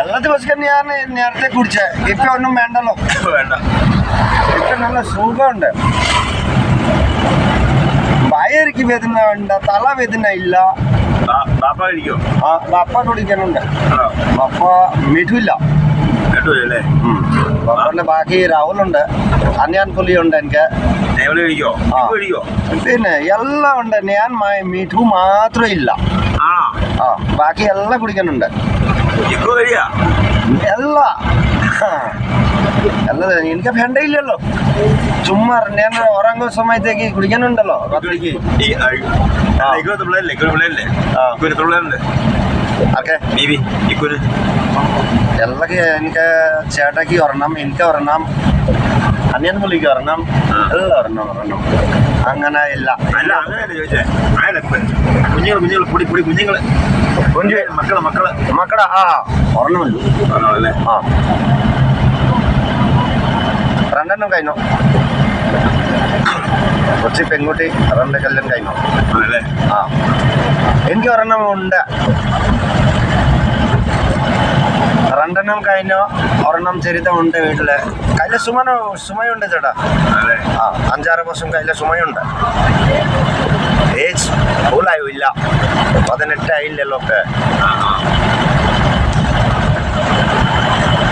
എല്ലാ ദിവസം ഞാൻ നേരത്തെ കുടിച്ചേ. ഇപ്പൊ ഒന്നും വേണ്ടല്ലോ. വേണ്ട. ഇപ്പൊ നല്ല സുഖമുണ്ട്. വയറിക്ക് വേദന ഉണ്ട്, തലവേദന ഇല്ല. ബാപ്പ കഴിക്കോ? ബാപ്പ കുടിക്കാനുണ്ട്. ബാപ്പ മിഠുല്ല. ബാപ്പന്റെ ബാക്കി രാഹുലുണ്ട്, അന്യാൻ പുലിയുണ്ട്. എനിക്ക് പിന്നെ എല്ലാം ഉണ്ട്. ഞാൻ മിഠു മാത്രം ഇല്ല. ബാക്കി എല്ലാം കുടിക്കാനുണ്ട്. എല്ലാം എനിക്ക് വേണ്ടയില്ലല്ലോ. ചുമ്മാ ഞാൻ ഉറങ്ങുന്ന സമയത്തേക്ക് കുടിക്കാനുണ്ടല്ലോ രാത്രിക്ക്. എല്ലാം എനിക്ക് ചേട്ടയ്ക്ക് ഒരെണ്ണം, എനിക്ക് ഒരെണ്ണം, അന്യൻ പുള്ളിക്ക് ഒരെണ്ണം, എല്ലാം ഒരെണ്ണം. അങ്ങനെ ഇല്ല. മക്കളെ ഒരെണ്ണമല്ലോ. രണ്ടെണ്ണം കഴിഞ്ഞു. കൊച്ചി പെൺകുട്ടി 2 കല്യാണം കഴിഞ്ഞു. എനിക്ക് ഒരെണ്ണം ഉണ്ട്. 2 കഴിഞ്ഞു. ഒരെണ്ണം ചരിതമുണ്ട് വീട്ടില്. കയ്യിലെ സുമയുണ്ട് ചേട്ടാ. 5-6 വർഷം കയ്യിലെ സുമയുണ്ട്. ഏജ് ഫുള്ളായില്ല, 18 ആയില്ലല്ലോ ഒക്കെ.